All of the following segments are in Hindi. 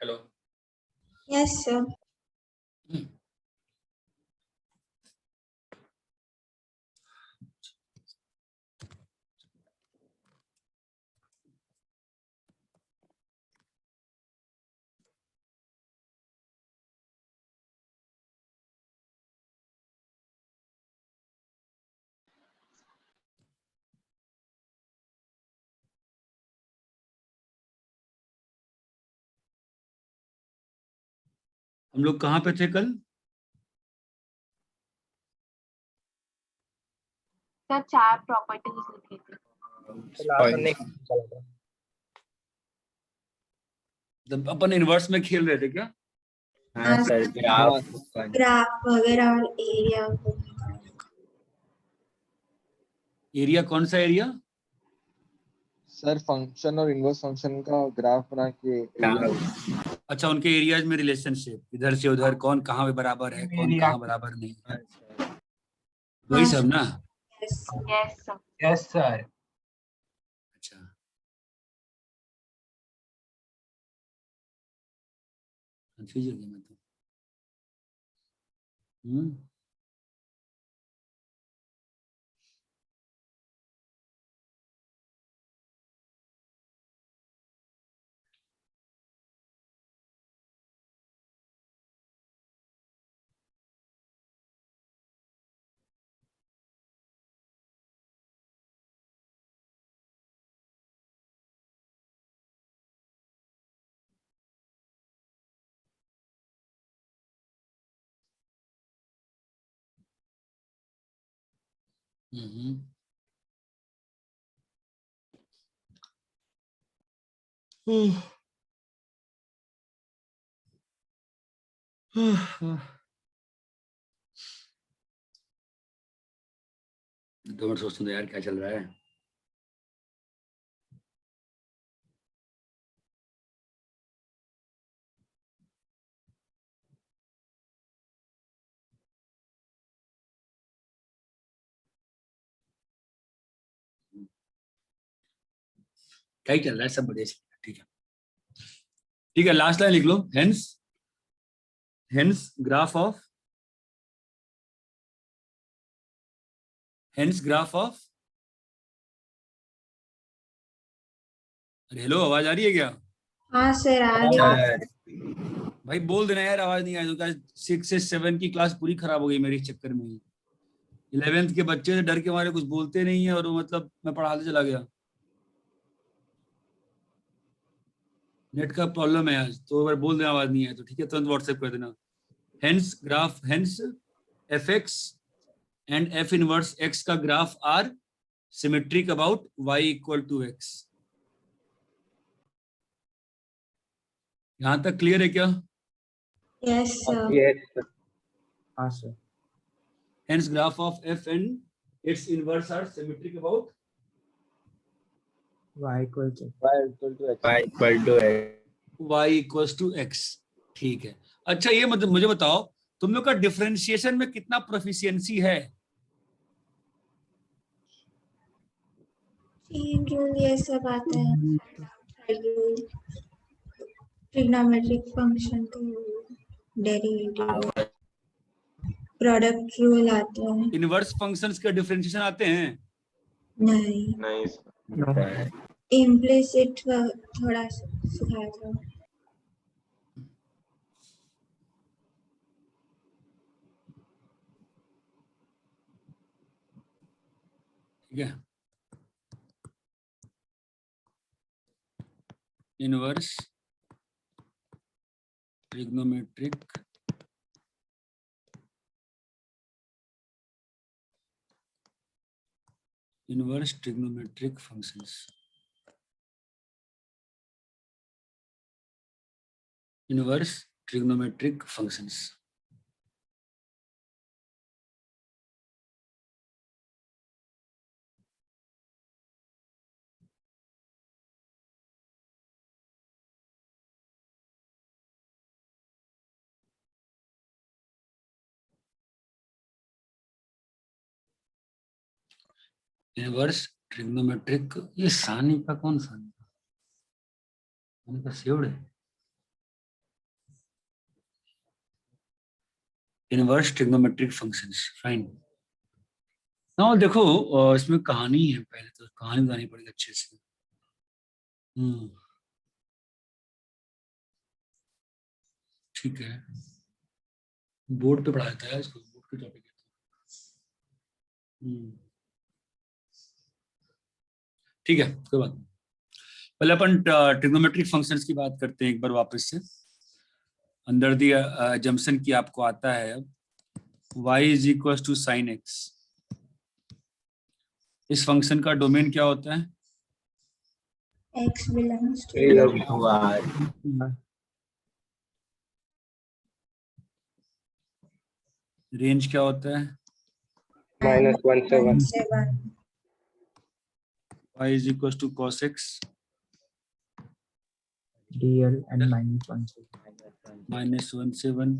हेलो। Yes sir. हम लोग कहाँ पे थे कल? सर 4 प्रॉपर्टीज लिखी थी। अपन इनवर्स में खेल रहे थे क्या? हाँ सर, ग्राफ वगैरह और एरिया। एरिया कौन सा एरिया? सर फंक्शन और इनवर्स फंक्शन का ग्राफ बना के अच्छा, उनके एरियाज में रिलेशनशिप इधर से उधर, कौन कहाँ पे बराबर है, कौन कहाँ बराबर नहीं, वही सब ना। Yes yes sir. Yes sir. अच्छा, कंफ्यूज हो गया मैं तो। दो मिनट सोचते हैं यार क्या चल रहा है। क्या ही चल रहा है, सब बढ़िया चल रहा है। ठीक है, ठीक है, लास्ट लाइन लिख लो। हेंस ग्राफ ऑफ अरे हेलो, आवाज आ रही है क्या? हाँ सर, आ रही है। भाई बोल देना यार, आवाज नहीं आई तो। क्या 6 से 7 की क्लास पूरी खराब हो गई मेरे इस चक्कर में। 11th के बच्चे से डर के मारे कुछ बोलते नहीं है, और वो मतलब मैं पढ़ाते चला गया। नेट का प्रॉब्लम है आज, तो अगर बोल देना आवाज नहीं है तो ठीक है, तुरंत व्हाट्सएप कर देना। Hence F X and F inverse x का graph are symmetric about Y equal to X. यहां तक क्लियर है क्या? Yes sir. हाँ sir. Hence graph of f and its inverse are symmetric about y equal to y equals to x। ठीक है। अच्छा, ये मतलब मुझे बताओ, तुम लोग का डिफरेंशिएशन में कितना प्रोफिशिएंसी है? चेन रूल ये सब आता है, ट्रिग्नोमेट्रिक फंक्शन का डेरिवेटिव, प्रोडक्ट रूल आता है। इनवर्स फंक्शंस के डिफरेंशिएशन आते हैं? नहीं, इम्प्लिसिट थोड़ा सिखाया था। ठीक है, inverse trigonometric functions, inverse trigonometric functions. Inverse trigonometric, ये सानी का कौन सा? सानी का सेवड़ है। Inverse trigonometric functions, fine. Now देखो इसमें कहानी है, पहले तो कहानी बतानी पड़ेगी अच्छे से। ठीक है, बोर्ड पे पढ़ाया था इसको, बोर्ड के टॉपिक है। ठीक है, कोई बात नहीं। पहले अपन ट्रिग्नोमेट्रिक फंक्शंस की बात करते हैं एक बार वापस से। अंडर द अजम्पशन की आपको आता है अब y is equal to sine x. इस फंक्शन का डोमेन क्या होता है? x belongs to रेंज क्या होता है? -1 से 1 से 1 y is equal to cos x DL and -1 से -1 से 1,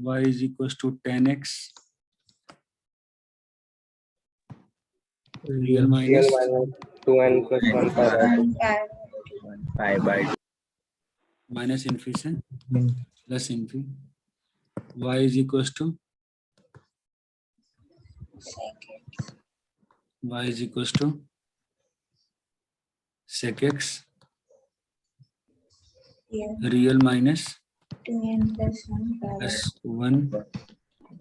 y is equal to tan x real minus -2n + 1 pi minus infi से min plus infi, y is equal to sec x y is equal to sec x here real minus 2n plus 1 pi plus 1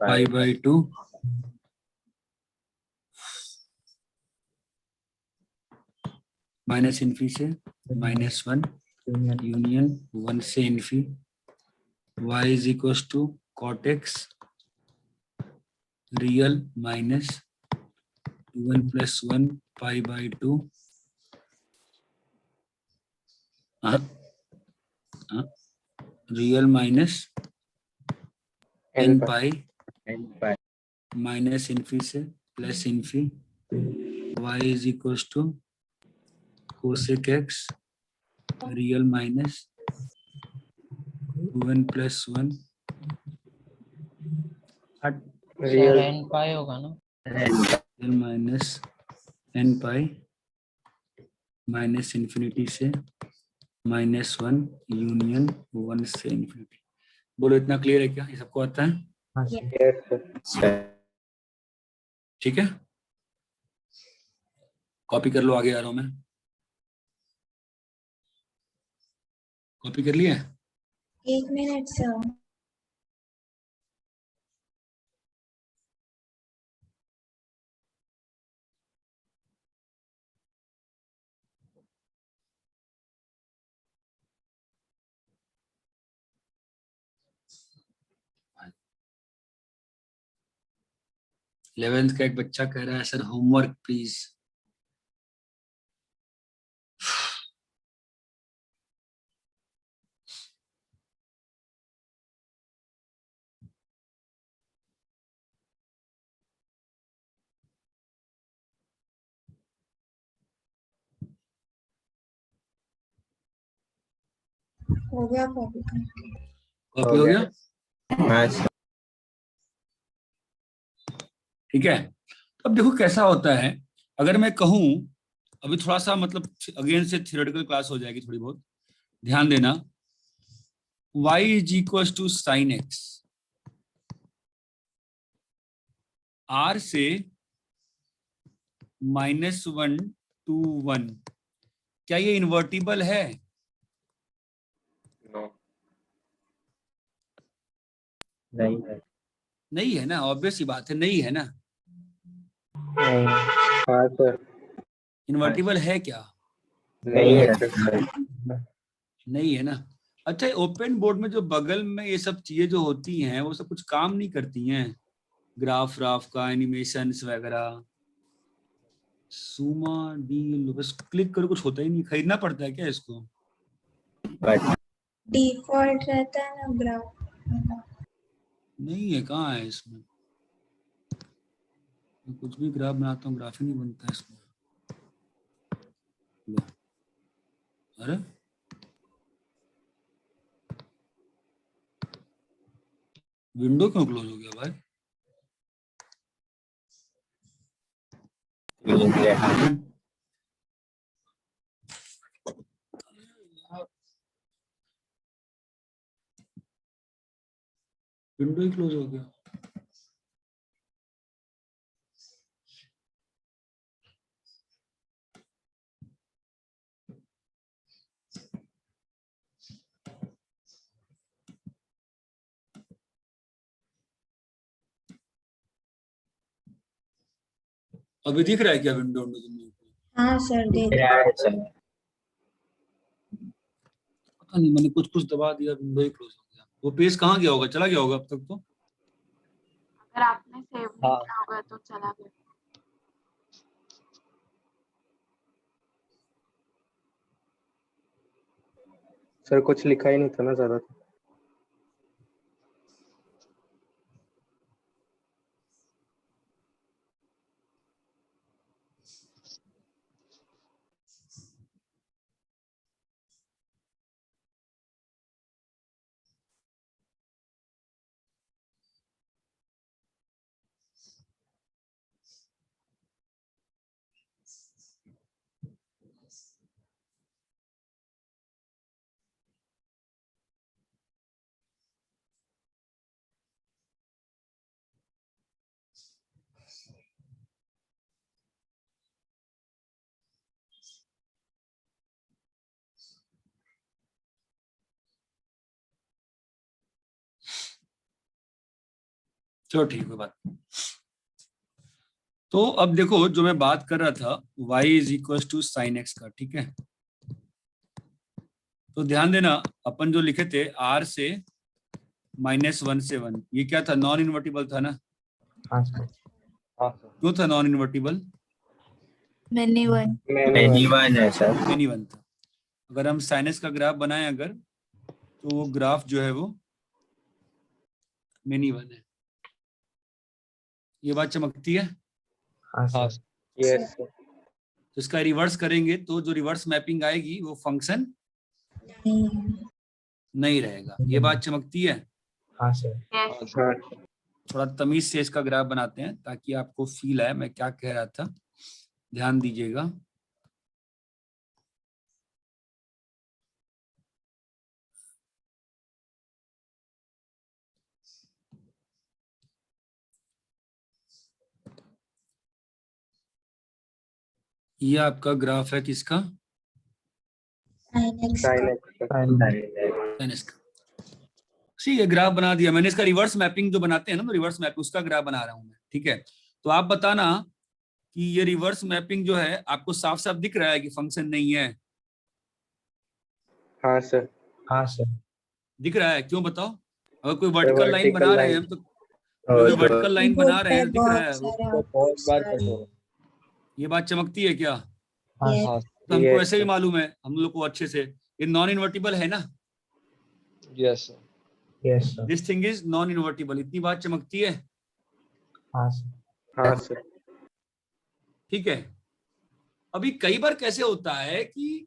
pi by 2 minus infi से -1 union यूनियन 1 से infi, y is equal to cot x real minus 1 plus 1 pi by 2 real minus n pi minus infi से plus infi, y is equal to cosec x real minus 1 plus 1 sir n pi होगा ना? Real minus n pi minus infinity से -1 यूनियन 1 से इन्फिनिटी। बोलो इतना क्लियर है क्या? ये सबको आता है? हाँ सर ठीक है, कॉपी कर लो, आगे आ रहा हूं मैं। कॉपी कर लिया? 1 minute sir. इलेवेंथ का एक बच्चा कह रहा है सर होमवर्क प्लीज। हो गया कॉपी कॉपी हो गया? ठीक है, अब देखो कैसा होता है। अगर मैं कहूं, अभी थोड़ा सा मतलब अगेन से थियोरेटिकल क्लास हो जाएगी थोड़ी बहुत, ध्यान देना। y is equal to sine x, r से -1 to 1, क्या ये इन्वर्टिबल है? नहीं है ना, ऑब्वियस ही बात है, नहीं है ना। हाँ सर इन्वर्टिबल है क्या? नहीं है नहीं है ना। अच्छा, ओपन बोर्ड में जो बगल में ये सब चीजें जो होती हैं वो सब कुछ काम नहीं करती हैं? ग्राफ व्राफ का, एनिमेशंस वगैरह, सुमा डी, बस क्लिक करो, कुछ होता ही नहीं। खरीदना पड़ता है क्या इसको? डिफॉल्ट रहता है ना ग्राफ। नहीं है, कहाँ है इसमें? मैं कुछ भी ग्राफ बनाता हूँ, ग्राफ ही नहीं बनता है इसमें। लो, अरे विंडो क्यों क्लोज हो गया भाई? विंडो ही क्लोज हो गया। अभी दिख रहा है क्या विंडो तुम्हें? हाँ सर देख सर। पता नहीं, मैंने कुछ दबा दिया, विंडो ही क्लोज हो गया। वो पेज कहाँ गया होगा, चला गया होगा अब तक तो। अगर आपने सेव नहीं हाँ। किया होगा तो चला गया। सर कुछ लिखा ही नहीं था ना ज्यादा। चलो ठीक है बात। तो अब देखो जो मैं बात कर रहा था y is equal to sine x का, ठीक है। तो ध्यान देना, अपन जो लिखे थे r से -1 से 1, ये क्या था, नॉन इन्वर्टिबल था ना। हाँ सर। हाँ सर। क्यों था नॉन इन्वर्टिबल? मैंने वन मेनी वन है सर। मेनी वन था। अगर हम साइन एक्स का ग्राफ बनाएं अगर, तो वो ग्राफ जो है वो मेनी वन है। ये बात चमकती है। हाँ हाँ सर। Yes sir. तो इसका रिवर्स करेंगे तो जो रिवर्स मैपिंग आएगी वो फंक्शन नहीं है। नहीं रहेगा। ये बात चमकती है। हाँ सर। यस हाँ थोड़ा तमीज से इसका ग्राफ बनाते हैं ताकि आपको फील आए मैं क्या कह रहा था। ध्यान दीजिएगा। ये आपका ग्राफ है किसका? साइन एक्स साइन का एक्स सर। साइन एक्स का। ठीक है, ग्राफ बना दिया मैंने। इसका रिवर्स मैपिंग जो बनाते हैं ना, तो रिवर्स मैपिंग उसका ग्राफ बना रहा हूं मैं, ठीक है। तो आप बताना कि ये रिवर्स मैपिंग जो है आपको साफ साफ दिख रहा है कि फंक्शन नहीं है? हाँ सर। हाँ सर। दिख रहा है, क्यों बताओ? अगर कोई वर्टिकल लाइन vertical बना रहे हैं line। हम, तो कोई वर्टिकल लाइन कीबोर्ड बना रहे पे हैं तो दिख रहा बहुत है वो। सारा बहुत बार कट हो ये बात चमकती है क्या? हाँ Yes. सर। हाँ तो हमको Yes, ऐसे भी sir. मालूम है हम लोग को अच्छे से, ये नॉन इन्वर्टिबल है ना। Yes sir. Yes sir. This thing is non invertible. इतनी बात चमकती है, हाँ सर। हाँ सर। ठीक है। अभी कई बार कैसे होता है कि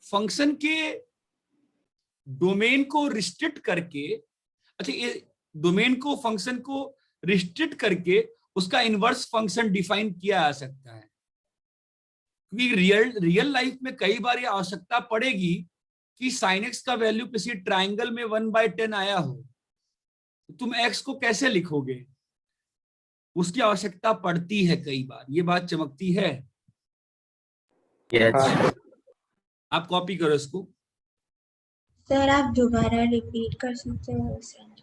फंक्शन के डोमेन को रिस्ट्रिक्ट करके, अच्छा ये डोमेन को फंक्शन को रिस्ट्रिक्ट करके उसका इनवर्स फंक्शन डिफाइन किया जा सकता है। क्योंकि रियल लाइफ में कई बार ये आवश्यकता पड़ेगी कि साइन एक्स का वैल्यू किसी ट्राइंगल में 1/10 आया हो, तो तुम एक्स को कैसे लिखोगे? उसकी आवश्यकता पड़ती है कई बार। ये बात चमकती है। हाँ सर। आप कॉपी करो इसको। सर आप दोबारा रिपीट कर सकते हो सर?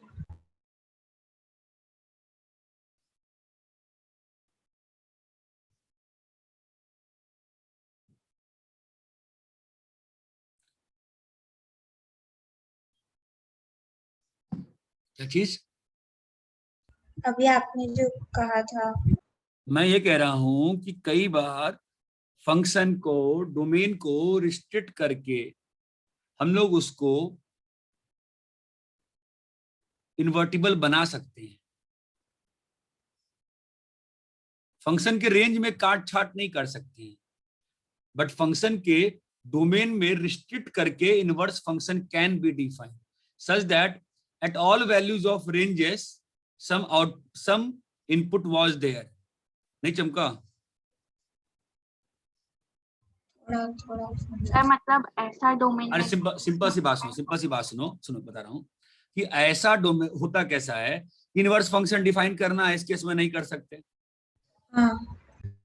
क्या चीज? अभी आपने जो कहा था। मैं ये कह रहा हूं कि कई बार फंक्शन को डोमेन को रिस्ट्रिक्ट करके हम लोग उसको इन्वर्टिबल बना सकते हैं। फंक्शन के रेंज में काट छाट नहीं कर सकते हैं, बट फंक्शन के डोमेन में रिस्ट्रिक्ट करके inverse function can be defined such that at all values of ranges some input was there. नहीं चमका? थोड़ा थोड़ा सर मतलब ऐसा डोमेन अरे सिंपल सी बात सुनो, सुनो बता रहा हूँ कि ऐसा डोमेन होता कैसा है, इनवर्स फंक्शन डिफाइन करना है, इस केस में नहीं कर सकते। हाँ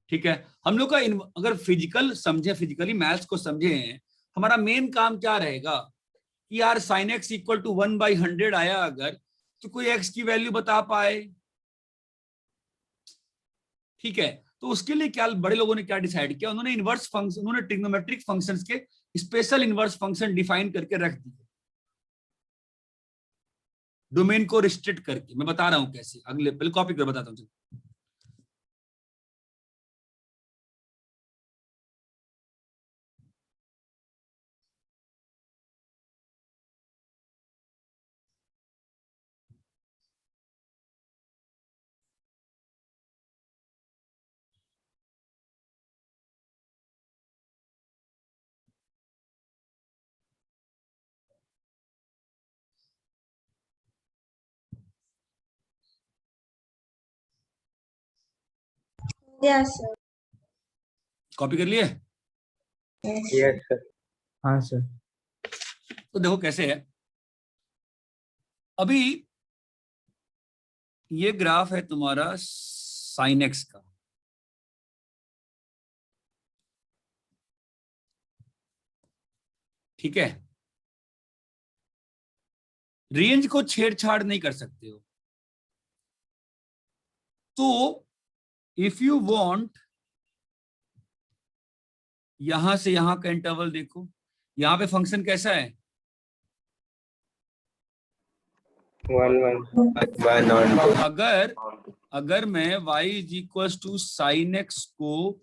ठीक है, हम लोग का अगर फिजिकली मैथ्स को समझे, हमारा मेन काम क्या रहेगा कि यार sin x इक्वल टू 1/100 आया अगर, तो कोई x की वैल्यू बता पाए। ठीक है, तो उसके लिए क्या बड़े लोगों ने क्या डिसाइड किया, उन्होंने इनवर्स फंक्शन, उन्होंने ट्रिग्नोमेट्रिक फंक्शंस के स्पेशल इनवर्स फंक्शन डिफाइन करके रख दिए, डोमेन को रिस्ट्रिक्ट करके। मैं बता रहा हूं कैसे, अगले पहले कॉपी कर बताता हूं। Yes sir. कॉपी कर लिए? Yes sir. हाँ सर। तो देखो कैसे है, अभी ये ग्राफ है तुम्हारा sin x का। ठीक है, रेंज को छेड़छाड़ नहीं कर सकते हो, तो इफ यू वांट, यहां से यहां का इंटरवल देखो, यहां पे फंक्शन कैसा है, 1 1 1 on 2. अगर मैं y is equal to sine x को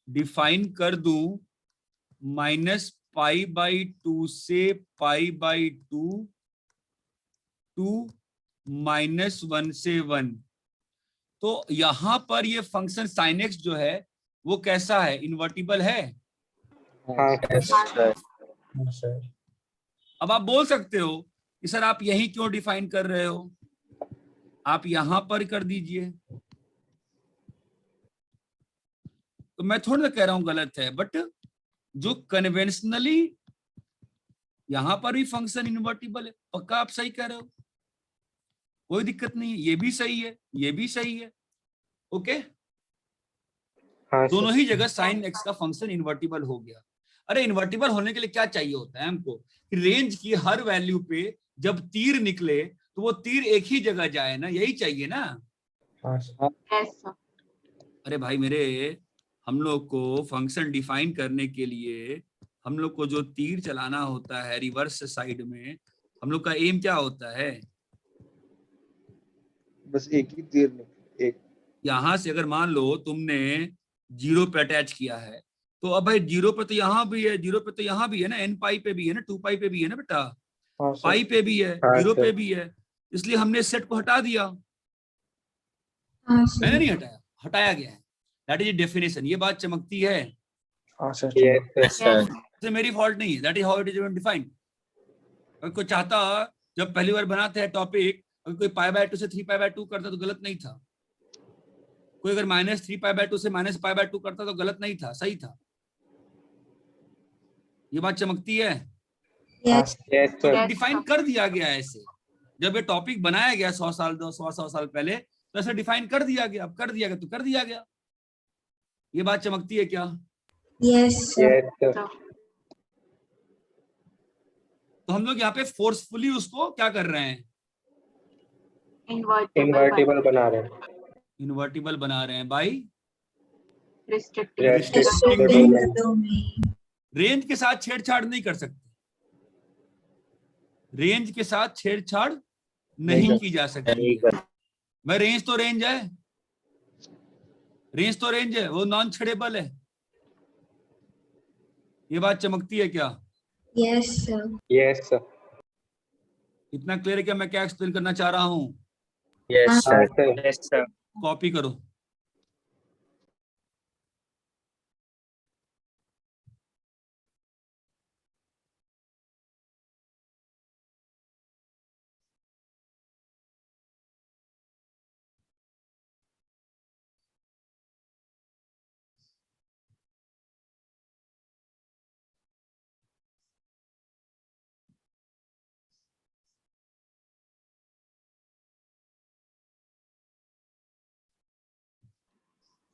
डिफाइन कर दूं -π/2 से π/2 टू -1 से 1, तो यहां पर ये फंक्शन sin x जो है वो कैसा है, इन्वर्टिबल है। हाँ सर। हाँ सर। अब आप बोल सकते हो कि सर आप यही क्यों डिफाइन कर रहे हो, आप यहां पर कर दीजिए, तो मैं थोड़ा सा कह रहा हूं गलत है, बट जो कन्वेंशनली यहां पर भी फंक्शन इन्वर्टिबल है, पक्का आप सही कह रहे हो, कोई दिक्कत नहीं है, ये भी सही है, ये भी सही है। ओके, हाँ दोनों सर। ही जगह साइन एक्स का फंक्शन इन्वर्टिबल हो गया। अरे इन्वर्टिबल होने के लिए क्या चाहिए होता है हमको, कि रेंज की हर वैल्यू पे जब तीर निकले तो वो तीर एक ही जगह जाए ना, यही चाहिए ना। हाँ सर। Yes sir. अरे भाई मेरे, हम लोग को फंक्शन डिफाइन करने के लिए हम लोग को जो तीर चलाना होता है रिवर्स साइड में, हम लोग का एम क्या होता है, बस एक ही तीर निकले, एक। यहां से अगर मान लो तुमने जीरो पे अटैच किया है, तो अब भाई जीरो पे तो यहाँ भी है, जीरो पे तो यहाँ भी है ना, एन पाई पे भी है ना, 2 पाई पे भी है ना बेटा, हाँ सर। पाई पे भी है, हाँ जीरो पे सर। भी है, इसलिए हमने इस सेट को हटा दिया। हाँ मैंने सर। नहीं हटाया, हटाया गया है, दैट इज डेफिनेशन। ये बात चमकती है, हाँ सर। Yes sir. से मेरी फॉल्ट नहीं है, that is how it is defined. अगर कोई चाहता, जब पहली बार बनाते हैं टॉपिक, अगर कोई π/2 से 3π/2 करता तो गलत नहीं था, कोई अगर -3π/2 से -π/2 करता तो गलत नहीं था, सही था। ये बात चमकती है, हाँ यस सर। यस तो सर। डिफाइन कर दिया गया है ऐसे। जब ये टॉपिक बनाया गया 100 साल 100 साल पहले, तो ऐसे डिफाइन कर दिया गया, अब कर दिया गया तो कर दिया गया। ये बात चमकती है क्या? Yes sir. Yes sir. तो हम लोग यहाँ पे फोर्सफुली उसको क्या कर रहे हैं, इन्वर्टिबल बना रहे हैं। इन्वर्टिबल बना रहे हैं by restricting Restricting Restricting the the domain. Range के साथ छेड़छाड़ नहीं कर सकते, रेंज के साथ छेड़छाड़ नहीं की जा सकती है। मैं रेंज तो रेंज है, रेंज तो रेंज है, वो नॉन छेड़ेबल है। ये बात चमकती है क्या? Yes sir. Yes sir. इतना क्लियर है क्या मैं क्या एक्सप्लेन करना चाह रहा हूँ? यस हाँ सर। Yes sir. कॉपी करो।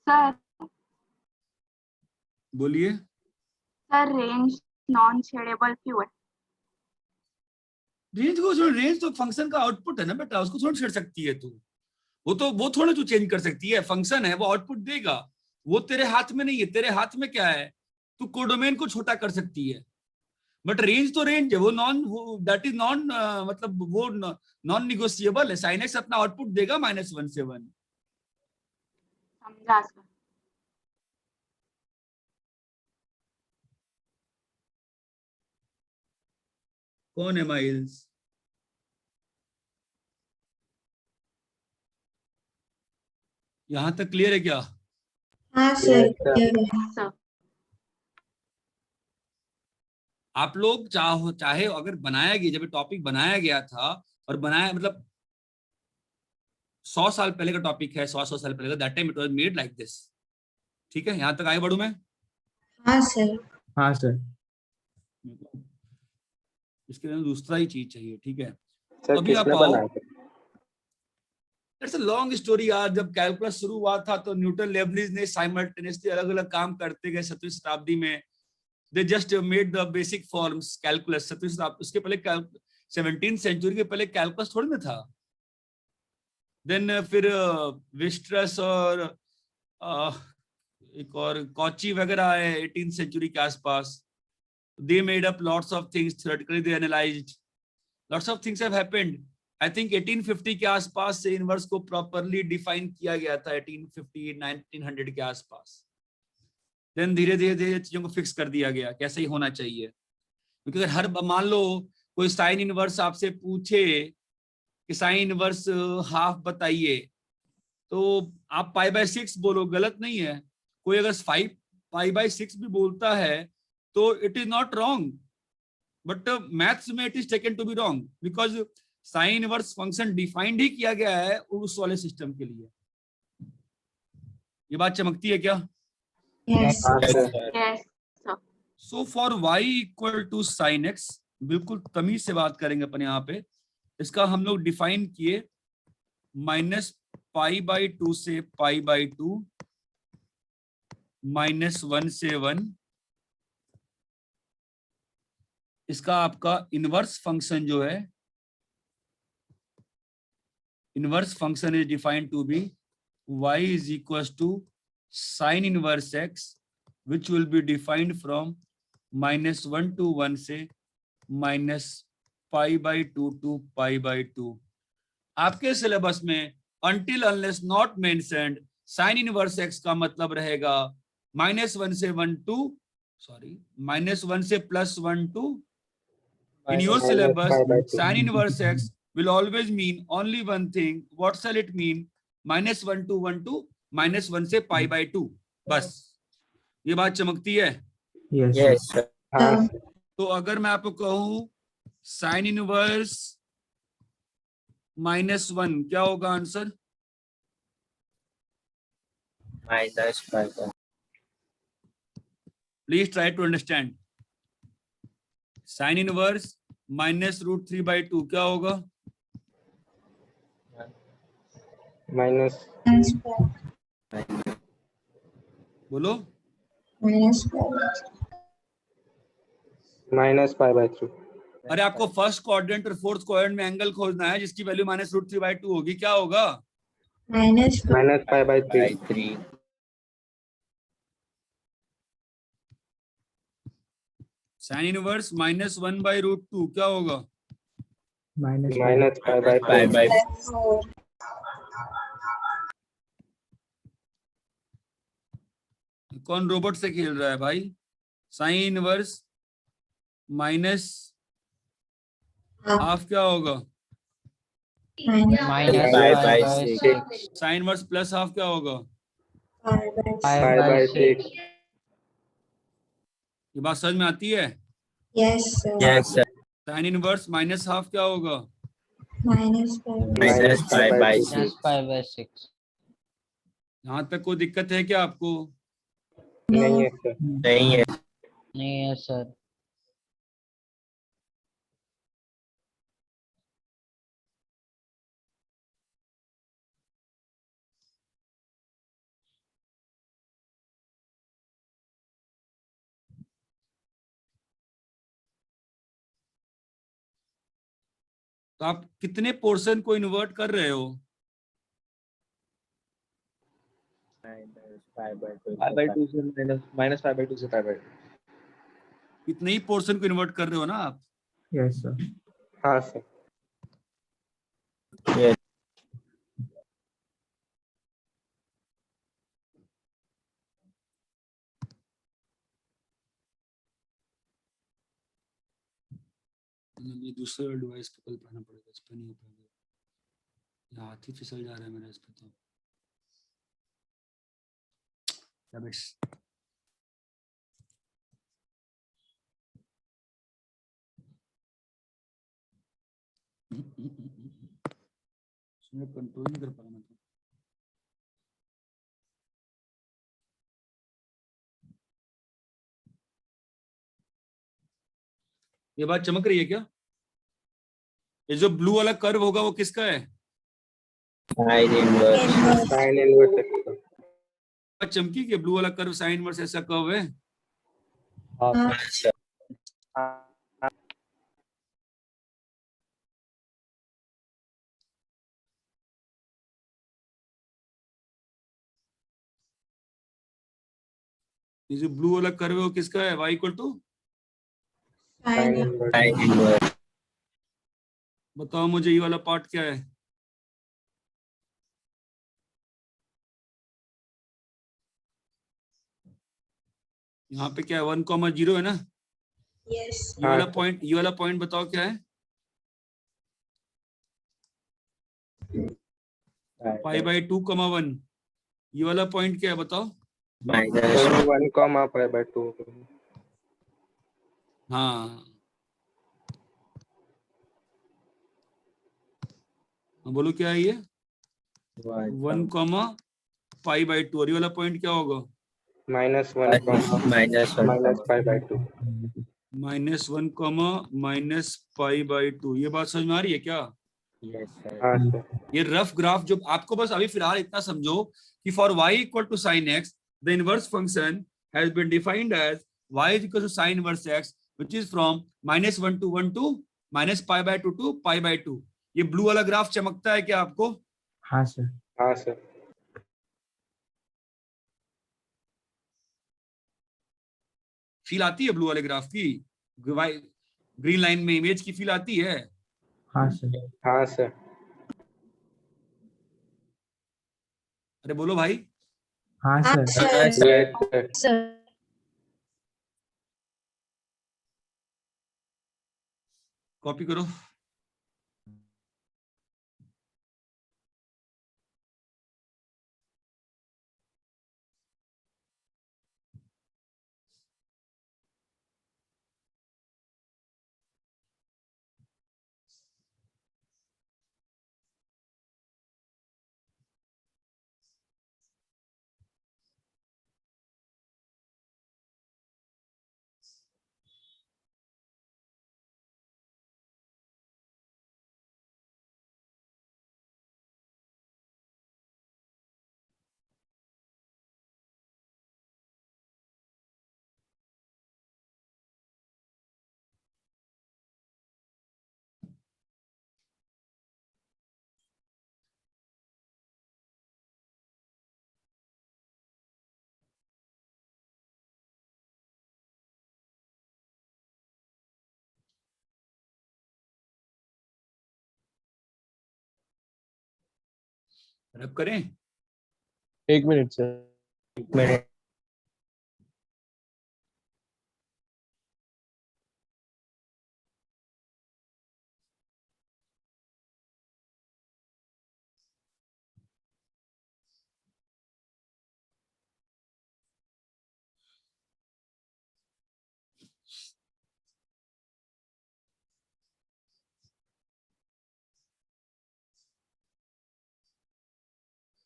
सर बोलिए। सर रेंज नॉन शेडेबल क्यों है? रेंज को छोड़, रेंज तो फंक्शन का आउटपुट है ना बेटा, उसको थोड़ा छेड़ सकती है तू। वो थोड़ा तू चेंज कर सकती है, फंक्शन है, वो आउटपुट देगा। वो तेरे हाथ में नहीं है, तेरे हाथ में क्या है, तू कोडोमेन को छोटा कर सकती है। बट रेंज तो रेंज है, वो नॉन, दैट इज नॉन, मतलब वो नॉन निगोशिएबल है। साइन एक्स अपना आउटपुट देगा -1 से 1। समझा सर। कौन है माइल्स? यहां तक क्लियर है क्या? हाँ सर, Yes, sir. clear है। सर आप लोग चाहे अगर बनाया गया, जब टॉपिक बनाया गया था, और बनाया मतलब 100 साल पहले का टॉपिक है, 100 साल पहले का, that time it was made like this. ठीक है, यहां तक आगे बढ़ू मैं? हाँ सर। हाँ सर। इसके लिए दूसरा ही चीज चाहिए, ठीक है। सर अभी आप किसने आओ, बनाया था? इट्स अ लॉन्ग स्टोरी यार। जब कैलकुलस शुरू हुआ था तो न्यूटन लेबनिज ने साइमल्टेनियसली अलग अलग काम करते गए 17वीं शताब्दी में। They just made the basic forms calculus. 17वीं शताब्दी, उसके पहले 17th सेंचुरी के पहले कैलकुलस थोड़ी ना था। देन फिर विस्ट्रस और एक और कॉची वगैरह आए 18th सेंचुरी के आसपास। They made up lots of things, theoretically they analysed, lots of things have happened. I think 1850 के आसपास से इनवर्स को प्रॉपरली डिफाइन किया गया था, 1850 1900 के आसपास। देन धीरे धीरे धीरे चीजों को फिक्स कर दिया गया, कैसे ही होना चाहिए। क्योंकि अगर हर मान लो कोई साइन इनवर्स आपसे पूछे कि साइन इनवर्स हाफ बताइए, तो आप π/6 बोलो, गलत नहीं है। कोई अगर 5 π/6 भी बोलता है तो it is not wrong, but maths में it is taken to be wrong, because sine inverse function defined ही किया गया है उस वाले सिस्टम के लिए। ये बात चमकती है क्या? यस हाँ sir. Sir. Yes sir. So for y equal to sine x, बिल्कुल तमीज से बात करेंगे अपन यहाँ पे। इसका हम लोग डिफाइन किए -π/2 से π/2, -1 से 1। इसका आपका इनवर्स फंक्शन जो है, inverse function is defined to be y is equals to sin inverse x, which will be defined from -1 to 1 से -π/2 to π/2। आपके सिलेबस में until unless not mentioned sin inverse x का मतलब रहेगा -1 से 1 to, सॉरी, -1 से +1 to। In your syllabus, -π/2. sin inverse x will always mean only one thing. What shall it mean? -1 to 1 to -1 से π/2, बस। ये बात चमकती है। Yes Yes, sir. हाँ तो अगर मैं आपको कहूं साइन इनवर्स -1, क्या होगा answer? -π/2. Please try to understand. Sine inverse -√3/2 क्या होगा? माइनस बोलो। -π/3. अरे आपको फर्स्ट क्वाड्रेंट और फोर्थ क्वाड्रेंट में एंगल खोजना है जिसकी वैल्यू -√3/2 होगी, क्या होगा? -π/3. साइन इनवर्स -1/√2 क्या होगा? -π/4. कौन रोबोट से खेल रहा है भाई? साइन इनवर्स माइनस हाफ क्या होगा? -π/6, साइन इनवर्स प्लस हाफ क्या होगा? π/6. ये बात समझ में आती है? Yes sir. Yes, sir. Sine inverse minus half क्या होगा? -π/6. -π/6। यहाँ तक कोई दिक्कत है क्या आपको? नहीं है सर. नहीं है. नहीं है सर। तो आप कितने पोर्शन को इन्वर्ट कर रहे हो? Five by two. 5/2 से minus 5/2 से 5/2. इतने ही पोर्शन को इन्वर्ट कर रहे हो ना आप? Yes, sir. हाँ sir. Yes. मतलब ये दूसरे डिवाइस पे कल पढ़ना पड़ेगा, इस पे नहीं हो पाएगा। ये हाथ ही फिसल जा रहा है मेरा इस पे तो। Rabbits. उसमें कंट्रोल नहीं कर पा रहा मैं तो। ये बात चमक रही है क्या? ये जो ब्लू वाला कर्व होगा वो किसका है? Sine inverse. Inverse. Sine inverse. बात चमकी कि ब्लू वाला कर्व साइन इनवर्स ऐसा कर्व है? हाँ हाँ, Sir. ये जो ब्लू वाला कर्व है वो किसका है? y equal to, sine inverse. Sine inverse. बताओ मुझे ये वाला पार्ट क्या है? यहाँ पे क्या है? 1,0 है ना? Yes. ये वाला पॉइंट बताओ क्या है? Pi by 2,1। ये वाला पॉइंट क्या है बताओ? Minus 1, pi by 2. हाँ, बोलो क्या है ये? 1, पाई बाई 2। और ये वाला पॉइंट क्या होगा? -1, pi by 2. -1, minus pi by 2। ये बात समझ में आ रही है क्या? Yes sir. हाँ sir. ये रफ ग्राफ जो आपको, बस अभी फिलहाल इतना समझो कि for y equal to sine x the inverse function has been defined as y is equal to sine inverse x which is from -1 to 1 to minus pi by 2 to pi by 2। ये ब्लू वाला ग्राफ चमकता है क्या आपको? हाँ sir. हाँ sir. फील आती है ब्लू वाले ग्राफ की? ग्रीन लाइन में इमेज की फील आती है? हाँ sir. हाँ sir. अरे बोलो भाई। हाँ हाँ, sir. sir. Yes sir. Copy करो। रब करें। 1 minute sir. Minute.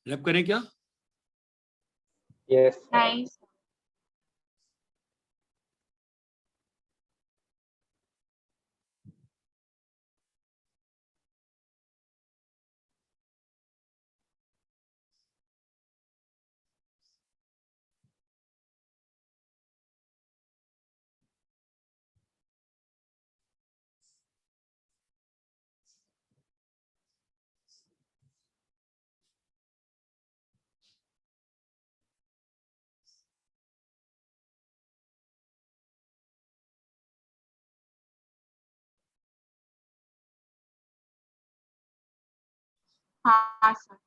रब करें क्या? Yes. Nice. हाँ सर।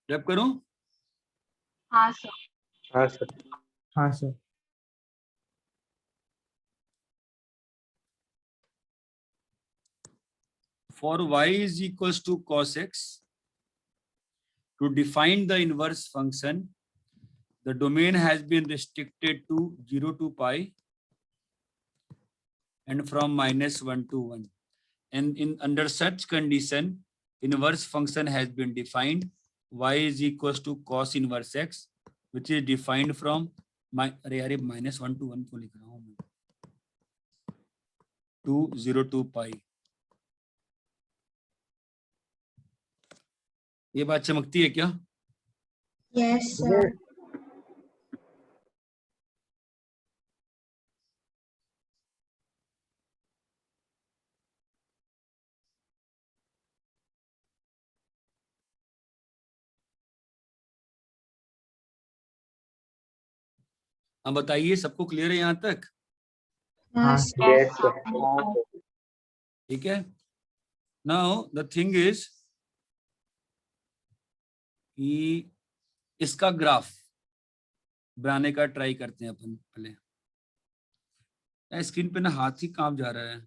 रैप करूं? हाँ सर। हाँ सर। हाँ sir. For y is equals to cos x, to define the inverse function, the domain has been restricted to 0 to pi and from -1 to 1. And in under such condition, inverse function has been defined. Y is equals to cos inverse x, which is defined from -1 to 1 को लिख रहा हूँ मैं, to 0 to pi. ये बात चमकती है क्या? Yes, sir. अब बताइए, सबको क्लियर है यहाँ तक? हाँ Yes, सर। Yes, sir. ठीक है. Now the thing is कि इसका ग्राफ बनाने का ट्राई करते हैं अपन पहले. स्क्रीन पे ना हाथ ही कांप जा रहा है.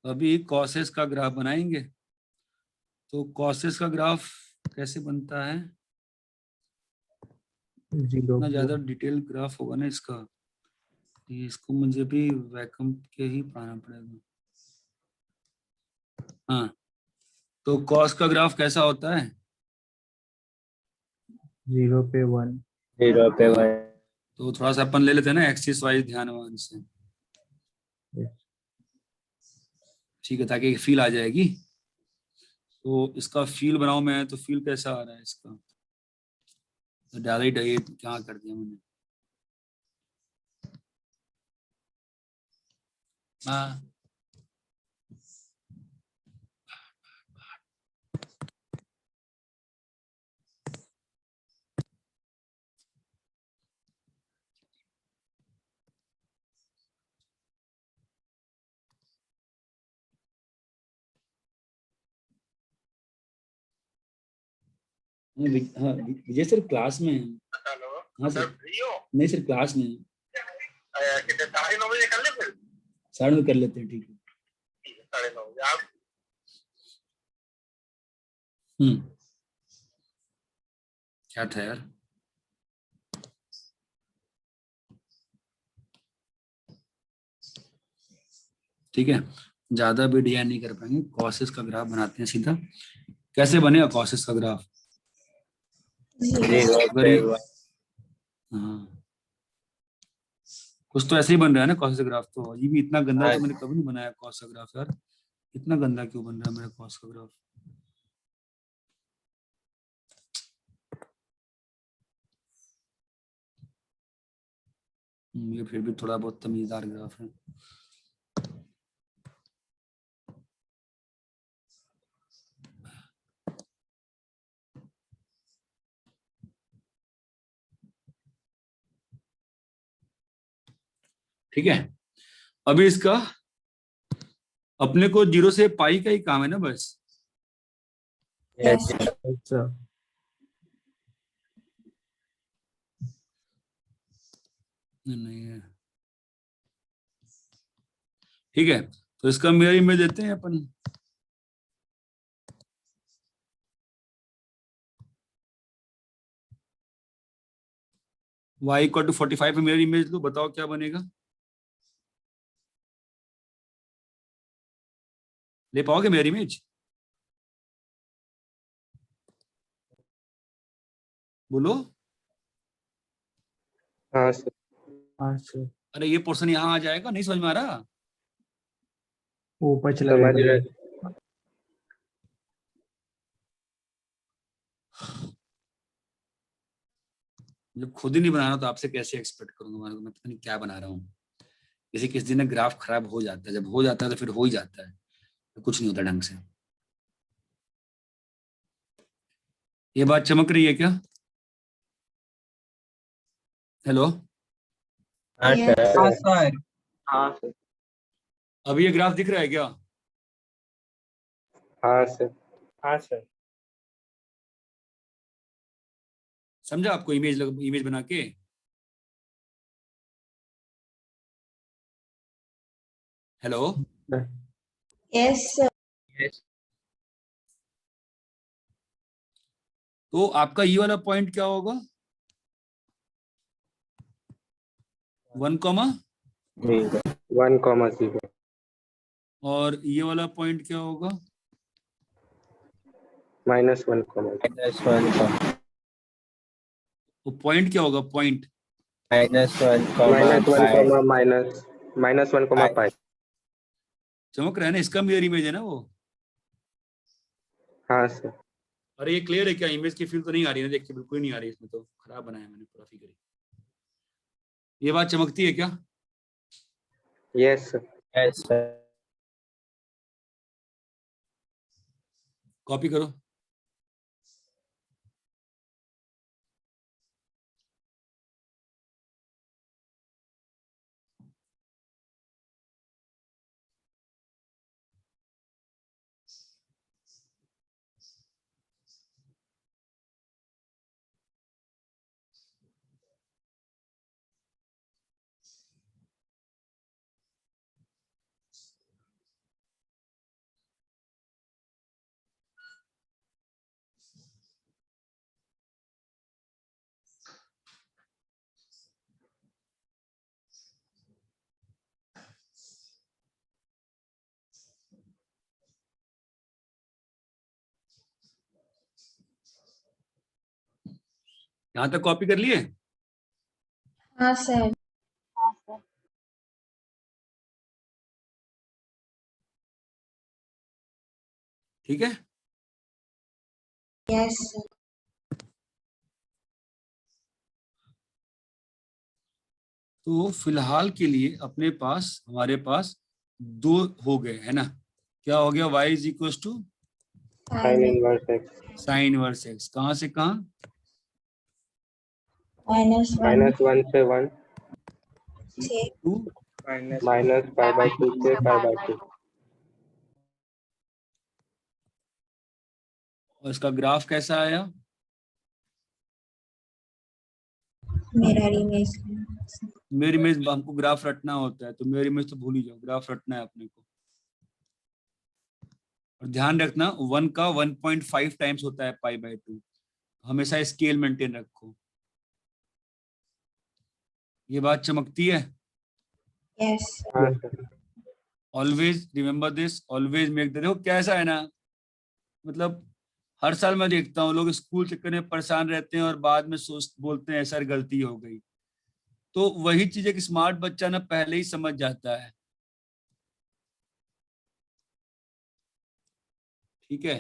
अभी कॉसेस का ग्राफ बनाएंगे. तो कॉसेस का ग्राफ कैसे बनता है? जीरो इतना ज्यादा डिटेल ग्राफ होगा ना इसका, इसको मुझे भी वैक्यूम के ही पढ़ाना पड़ेगा. हाँ, तो कॉस का ग्राफ कैसा होता है? 0 पे 1। 0 पे 1. तो थोड़ा सा अपन ले लेते हैं ना एक्सिस वाइज ध्यानवान से. ठीक है, ताकि फील आ जाएगी. तो इसका फील बनाऊं मैं, तो फील कैसा आ रहा है इसका? तो डायरेक्ट क्या कर दिया मैंने. हाँ, हाँ विजय सर क्लास में है. हाँ सर. नहीं सर, क्लास में है. 9:30 कर ले, फिर 9:30 कर लेते हैं. ठीक है. 9:30 आप. क्या था यार? ठीक है, ज्यादा भी डिजाइन नहीं कर पाएंगे. कॉसेस का ग्राफ बनाते हैं सीधा. कैसे बनेगा कॉसेस का ग्राफ? 0 पे 1. हाँ, कुछ तो ऐसे ही बन रहा है ना कॉस का ग्राफ. तो ये भी इतना गंदा तो मैंने कभी नहीं बनाया कॉस का ग्राफ यार. इतना गंदा क्यों बन रहा है मेरा कॉस का ग्राफ? ये फिर भी थोड़ा बहुत तमीजदार ग्राफ है. ठीक है, अभी इसका अपने को 0 से पाई का ही काम है ना बस. Yes. सर। नहीं है. ठीक है, तो इसका मिरर इमेज देते हैं अपन. y = 45 में मिरर इमेज लो, बताओ क्या बनेगा? ले पाओगे मिरर इमेज? बोलो. हाँ सर। हाँ सर। अरे ये पोर्शन यहाँ आ जाएगा, नहीं समझ में आ रहा? ऊपर चला समझ गया। रहे। जब खुद ही नहीं बनाना तो आपसे कैसे एक्सपेक्ट करूंगा, मैं पता नहीं क्या बना रहा हूँ। किसी किस दिन ग्राफ खराब हो जाता है, जब हो जाता है तो फिर हो ही जाता है, तो कुछ नहीं होता ढंग से। ये बात चमक रही है क्या? हेलो, हाँ Yes. सर। सर। हाँ सर। अभी ये ग्राफ दिख रहा है क्या? हाँ सर। हाँ सर। समझा आपको? इमेज बना के। Hello, Yes, sir. तो आपका ये वाला पॉइंट क्या होगा? 1, 1,0। और ये वाला पॉइंट क्या होगा? -1, वो पॉइंट क्या होगा? पॉइंट -1, चमक रहा है ना, इसका मिरर इमेज है ना वो। हाँ सर। अरे ये क्लियर है क्या? इमेज की फील तो नहीं आ रही है ना, देख के बिल्कुल नहीं आ रही, इसमें तो खराब बनाया मैंने पूरा फिगर। ये बात चमकती है क्या? Yes sir. कॉपी करो। यहां तक कॉपी कर लिए? हाँ सर. हाँ सर. ठीक है। Yes, sir. तो फिलहाल के लिए अपने पास, हमारे पास दो हो गए है ना। क्या हो गया? y is equal to sine inverse x sine inverse x. कहां से कहां? -1 -1 से 1 से टू -π/2 से π/2। और इसका ग्राफ कैसा आया? mirror image. मेरी इमेज, हमको ग्राफ रटना होता है, तो मेरी इमेज तो भूल ही जाओ, ग्राफ रटना है अपने को। और ध्यान रखना 1 का 1.5 टाइम्स होता है π/2। हमेशा स्केल मेंटेन रखो। ये बात चमकती है? Yes, sir. हाँ sir. Always remember this, always make the, देखो कैसा है ना, मतलब हर साल मैं देखता हूँ लोग स्कूल चक्कर में परेशान रहते हैं और बाद में सोच बोलते हैं सर गलती हो गई। तो वही चीज एक स्मार्ट बच्चा ना पहले ही समझ जाता है। ठीक है।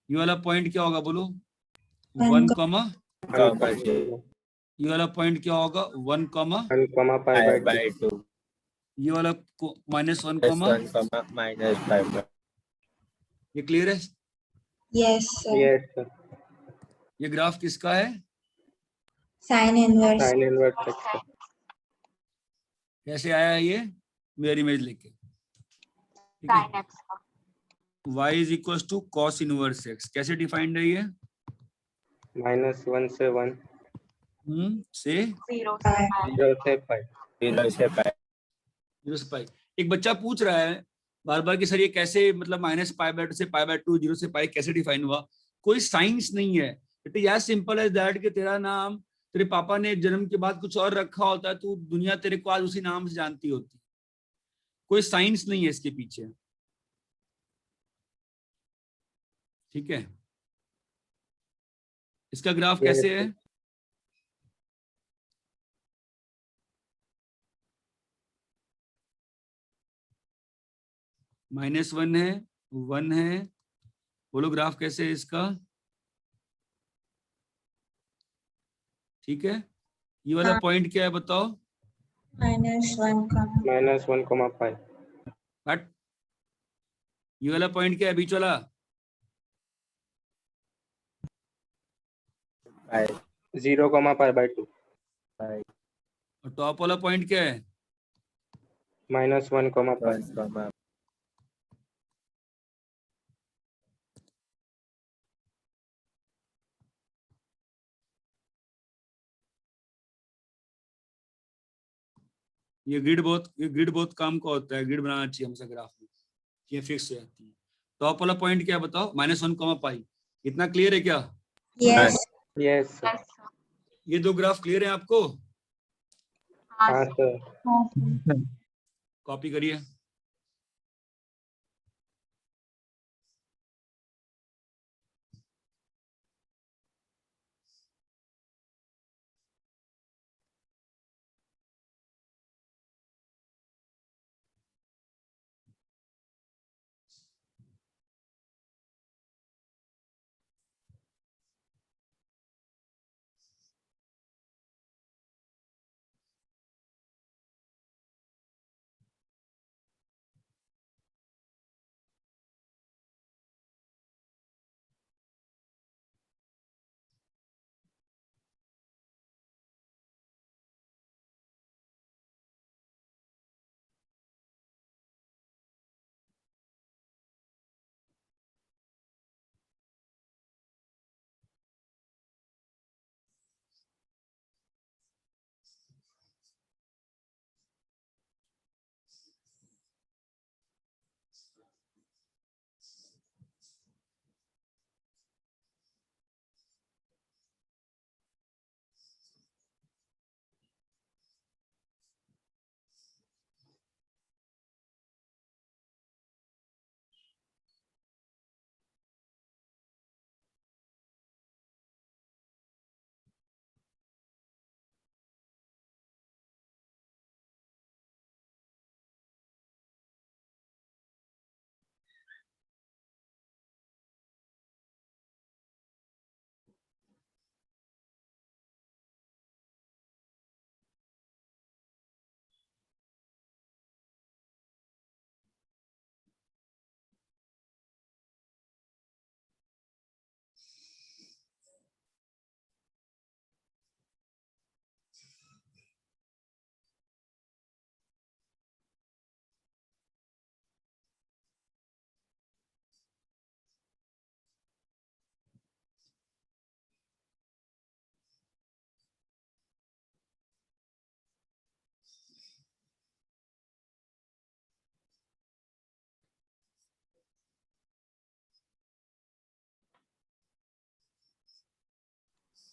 ये वाला पॉइंट क्या होगा बोलो? 1, ये वाला पॉइंट क्या होगा? 1, 1, π/2 ये वाला -1, +1, -π/2। ये क्लियर है? Yes, sir. Yes sir. ये ग्राफ किसका है? Sin inverse. Sign inverse x. कैसे आया है ये? मेरी इमेज लेके। ठीक है। sin x का. y is equal to cos inverse x। कैसे डिफाइंड है ये? -1 से 1 से 0 से pi. 0 से π। 0 से π। 0 से पाई। एक बच्चा पूछ रहा है बार बार कि सर ये कैसे, मतलब -π/2 से π/2, 0 से पाई कैसे डिफाइन हुआ? कोई साइंस नहीं है। It is as simple as that कि तेरा नाम तेरे पापा ने जन्म के बाद कुछ और रखा होता है, तो दुनिया तेरे को आज उसी नाम से जानती होती। कोई साइंस नहीं है इसके पीछे। ठीक है। इसका ग्राफ कैसे है? -1 है, 1 है। बोलो ग्राफ कैसे है इसका? ठीक है, ये वाला हाँ। पॉइंट क्या है बताओ? -1, -1, 5. बट ये वाला पॉइंट क्या है, बीच वाला? 5. 0,pi/2. और टॉप वाला पॉइंट क्या है? -1, 5. ये ग्रिड बहुत काम का होता है, ग्रिड बनाना चाहिए हमसे ग्राफ में, ये फिक्स हो जाती है। टॉप वाला पॉइंट क्या है बताओ? -1, इतना क्लियर है क्या? Yes. Yes, sir. Yes, sir. ये दो ग्राफ क्लियर है आपको? हाँ, हाँ, sir. sir. कॉपी करिए।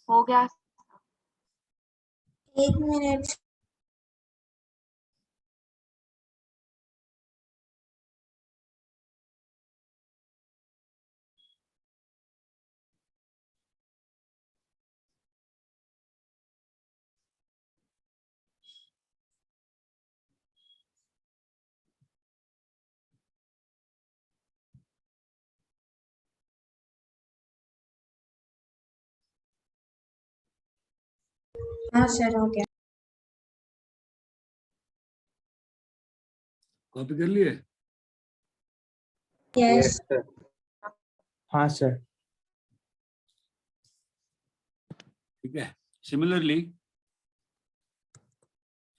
हो गया। 1 minute. हाँ सर, हो गया। कॉपी कर लिए? Yes. Yes, sir. हाँ सर। ठीक है। Similarly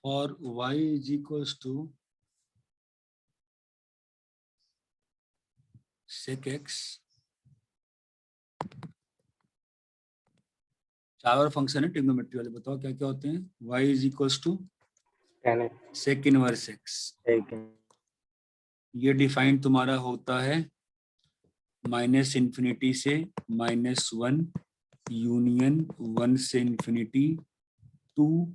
for y is equals to sec x, चार और फंक्शन है ट्रिग्नोमेट्री वाले, बताओ क्या क्या होते हैं? y is equals to Can I sec inverse x, take it? ये डिफाइन तुम्हारा होता है -∞ से -1 यूनियन 1 से इंफिनिटी 2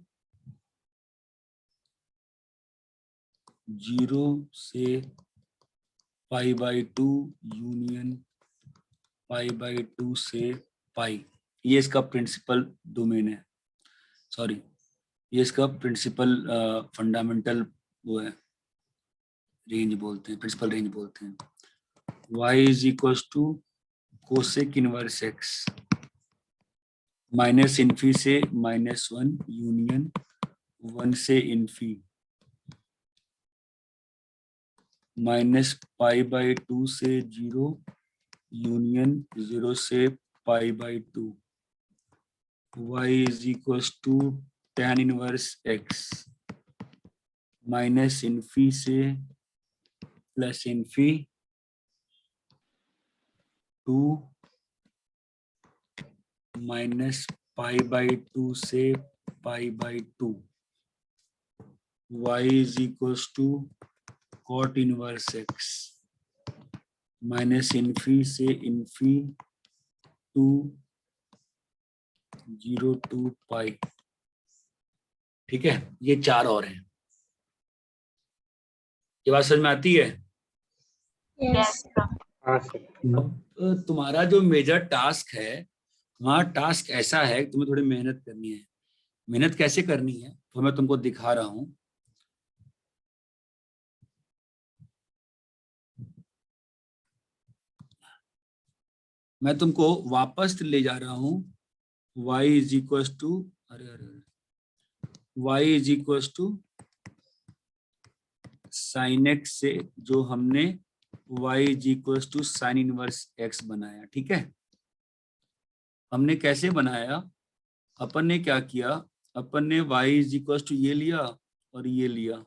0 से π/2 यूनियन π/2 से पाई। ये इसका प्रिंसिपल डोमेन है, सॉरी ये इसका प्रिंसिपल फंडामेंटल वो है, रेंज बोलते हैं, प्रिंसिपल रेंज बोलते हैं। y is equal to cosec inverse x minus infi से -1 यूनियन 1 से इन्फी -π/2 से 0 यूनियन 0 से π/2 y is equal to tan inverse x minus infi से प्लस इन्फी 2 -π/2 से π/2 y is equal to cot inverse x minus infi से इन्फी 2 0 to π। ठीक है, ये 4 और हैं। ये बात समझ में आती है? Yes. sir. हाँ सर। अब तुम्हारा जो मेजर टास्क है, वहाँ टास्क ऐसा है कि तुम्हें थोड़ी मेहनत करनी है। मेहनत कैसे करनी है तो मैं तुमको दिखा रहा हूँ। मैं तुमको वापस ले जा रहा हूँ। y is equal to y is equal to sine x से जो हमने y is equal to sine inverse x बनाया। ठीक है, हमने कैसे बनाया? अपन ने क्या किया, अपन ने y इज इक्वल टू ये लिया और ये लिया।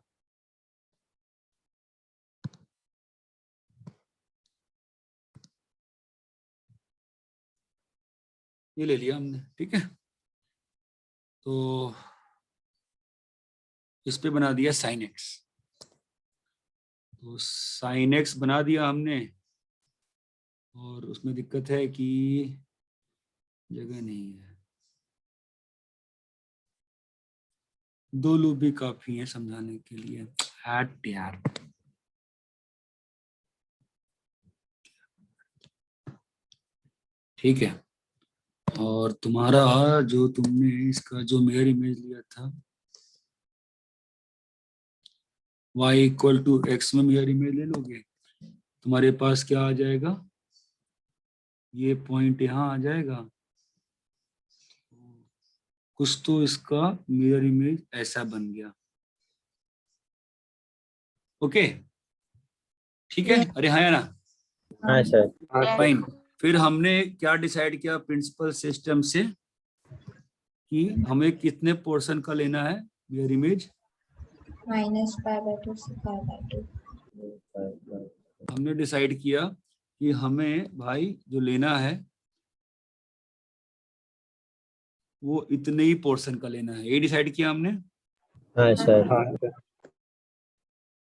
ये ले लिया हमने। ठीक है, तो इस पे बना दिया साइन एक्स। तो साइन एक्स बना दिया हमने, और उसमें दिक्कत है कि जगह नहीं है। 2 लूप भी काफी है समझाने के लिए। हट यार, ठीक है। और तुम्हारा जो तुमने इसका जो मिरर इमेज लिया था y इक्वल टू एक्स में मिरर इमेज ले लोगे, तुम्हारे पास क्या आ जाएगा? ये पॉइंट यहाँ आ जाएगा। कुछ तो इसका मिरर इमेज ऐसा बन गया। ओके, ठीक है। अरे हाँ या ना? हाँ सर। हाँ सर। फाइन। फिर हमने क्या डिसाइड किया प्रिंसिपल सिस्टम से कि हमें कितने पोर्शन का लेना है मिरर इमेज? -π/2 से π/2। हमने डिसाइड किया कि हमें भाई जो लेना है वो इतने ही पोर्शन का लेना है। ये डिसाइड किया हमने। हाँ सर। हाँ सर।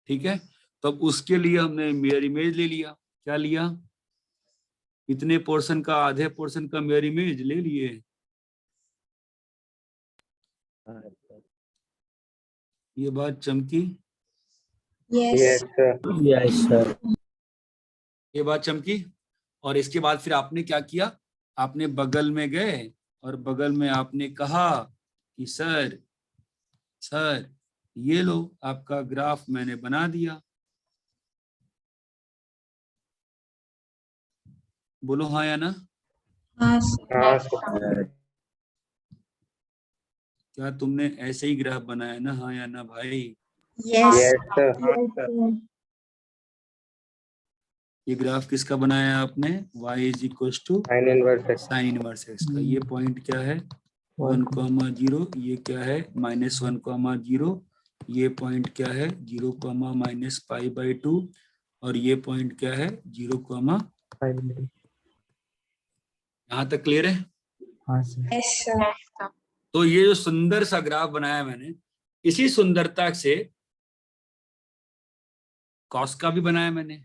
ठीक है, तो अब उसके लिए हमने मिरर इमेज ले लिया। क्या लिया? इतने पोर्शन का, आधे पोर्शन का मिरर इमेज ले लिए। ये बात चमकी? Yes. Yes sir. Yes sir. ये बात चमकी। और इसके बाद फिर आपने क्या किया? आपने बगल में गए और बगल में आपने कहा कि सर ये लो आपका ग्राफ मैंने बना दिया। बोलो हाँ या ना? हाँ sir. हाँ Yes, सर। sir. क्या तुमने ऐसे ही ग्राफ बनाया ना? हाँ या ना भाई? Yes. Yes sir. Yes, sir. ये ग्राफ किसका बनाया आपने? y is equal to sine inverse x. Sine inverse x का। ये पॉइंट क्या है? 1,0। ये क्या है? -1,0। ये पॉइंट क्या है? 0, -π/2। और ये पॉइंट क्या है? 0, यहाँ तक क्लियर है? हाँ sir. Yes, sir. Yes, sir. तो ये जो सुंदर सा ग्राफ बनाया मैंने, इसी सुंदरता से कॉस का भी बनाया मैंने।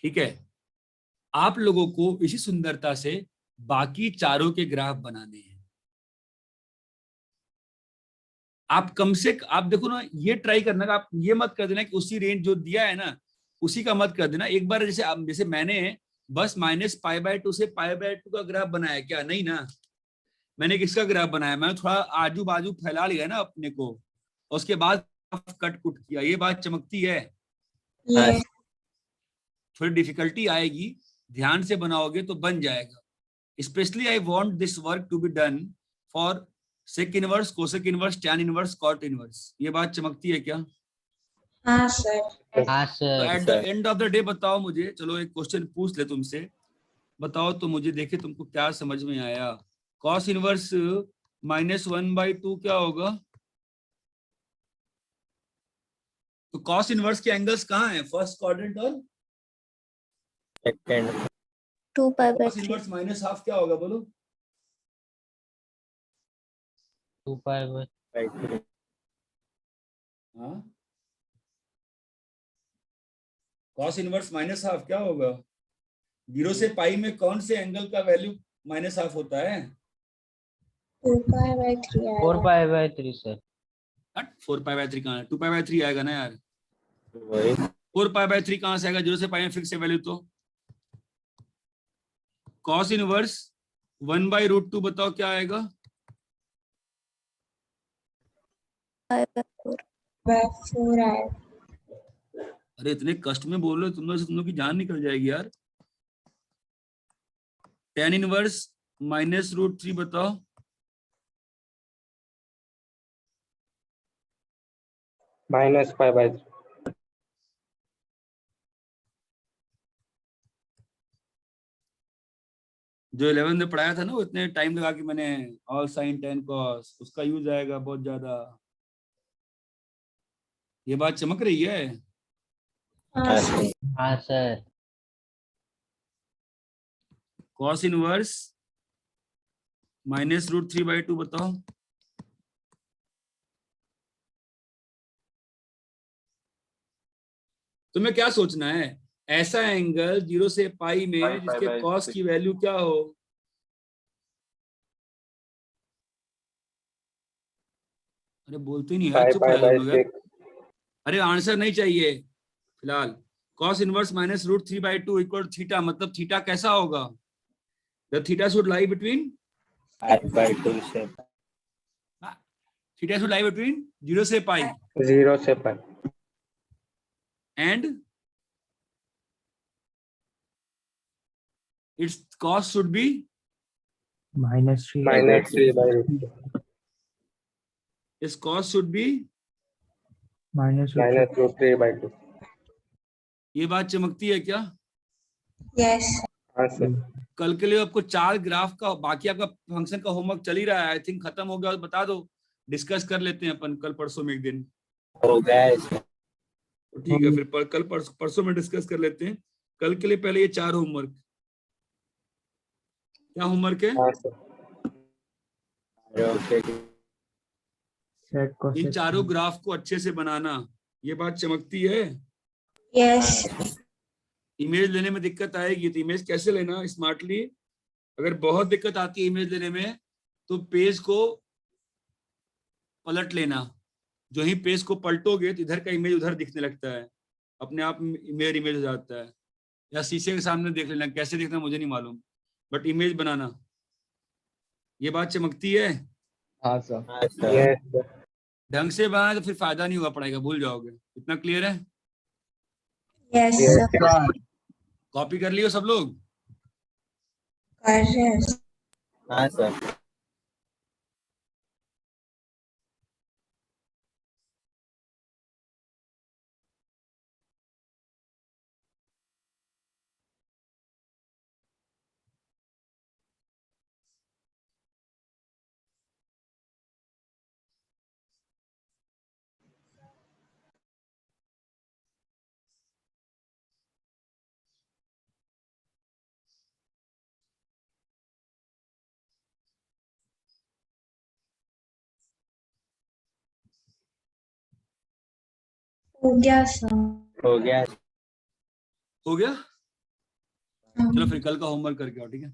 ठीक है, आप लोगों को इसी सुंदरता से बाकी चारों के ग्राफ बनाने हैं। आप कम से आप देखो ना, ये ट्राई करना, आप ये मत कर देना कि उसी रेंज जो दिया है ना उसी का मत कर देना। एक बार जैसे मैंने बस -π/2 से π/2 का ग्राफ बनाया क्या? नहीं ना, मैंने किसका ग्राफ बनाया? मैंने थोड़ा आजू बाजू फैला लिया ना अपने को, और उसके बाद ग्राफ कट कुट किया, ये बात चमकती है। Yes. थोड़ी डिफिकल्टी आएगी, ध्यान से बनाओगे तो बन जाएगा। Specially I want this work to be done for sec inverse, cosec inverse, tan inverse, cot inverse. ये बात चमकती है क्या? हाँ सर। हाँ तो sir. At the end of the day बताओ मुझे, चलो एक क्वेश्चन पूछ ले तुमसे, बताओ तो मुझे, देखे तुमको क्या समझ में आया। कॉस इनवर्स -1/2 क्या होगा? तो कॉस इनवर्स के एंगल्स कहाँ हैं? फर्स्ट क्वाड्रेंट और second 2 pi by cos 3. Inverse -1/2 क्या होगा बोलो? 2 pi by 3 हाँ, कॉस इनवर्स -1/2 क्या होगा? 0 से पाई में कौन से एंगल का वैल्यू -1/2 होता है? 2 pi by 3 4 आएगा. pi by 3 sir. 4 pi by 3 कहाँ है? 2 पाई बाय 3 आएगा ना यार। वही 4 पाई बाय 3 कहाँ से आएगा? 0 से पाई में फिक्स है वैल्यू। तो कॉस इनवर्स 1/√2 बताओ क्या आएगा? 4 आएगा. अरे इतने कष्ट में बोल रहे हो तुम लोग, से तुम लोग की जान निकल जाएगी यार। tan इनवर्स -√3 बताओ। -5/3. जो 11 में पढ़ाया था ना, वो इतने टाइम लगा कि मैंने ऑल साइन tan cos, उसका यूज आएगा बहुत ज्यादा। ये बात चमक रही है। हाँ सर. हाँ सर। cos इनवर्स -√3/2 बताओ। तुम्हें क्या सोचना है? ऐसा एंगल 0 से पाई में जिसके कॉस की वैल्यू क्या हो? अरे बोलते नहीं यार, चुप रहे तुम लोग यार। 5/6. अरे आंसर नहीं चाहिए फिलहाल। cos इनवर्स -√3/2 इक्वल थीटा, मतलब थीटा कैसा होगा? The theta should lie between, 5/2 sir. Theta should lie between 0 से पाई 0 से पाई. and its cos should be -3 -3/2. its cos should be। -√3/2. ये बात चमकती है क्या? Yes. हाँ सर. कल के लिए आपको 4 ग्राफ का, बाकी आपका फंक्शन का होमवर्क चल ही रहा है, आई थिंक खत्म हो गया, बता दो, डिस्कस कर लेते हैं अपन कल परसों में एक दिन। हो गया है सर। तो ठीक है, फिर कल परसों में डिस्कस कर लेते हैं। कल के लिए पहले ये 4 होमवर्क। क्या होमवर्क है? हाँ सर. ओके इन चारों ग्राफ को अच्छे से बनाना। ये बात चमकती है। Yes. इमेज लेने में दिक्कत आएगी तो इमेज कैसे लेना स्मार्टली? अगर बहुत दिक्कत आती है इमेज लेने में तो पेज को पलट लेना। जो ही पेज को पलटोगे तो इधर का इमेज उधर दिखने लगता है, अपने आप मिरर इमेज हो जाता है। या शीशे के सामने देख लेना, कैसे दिखना मुझे नहीं मालूम, बट इमेज बनाना। ये बात चमकती है। हाँ सर। हाँ सर। Yes sir. ढंग से बनाए तो फिर फायदा नहीं होगा पढ़ाई का, भूल जाओगे। इतना क्लियर है? Yes Yes sir. कॉपी कर लियो सब लोग? कर रहे हैं. हाँ सर। हो गया सर. हो गया। हो गया? चलो फिर कल का होमवर्क करके आओ, ठीक है?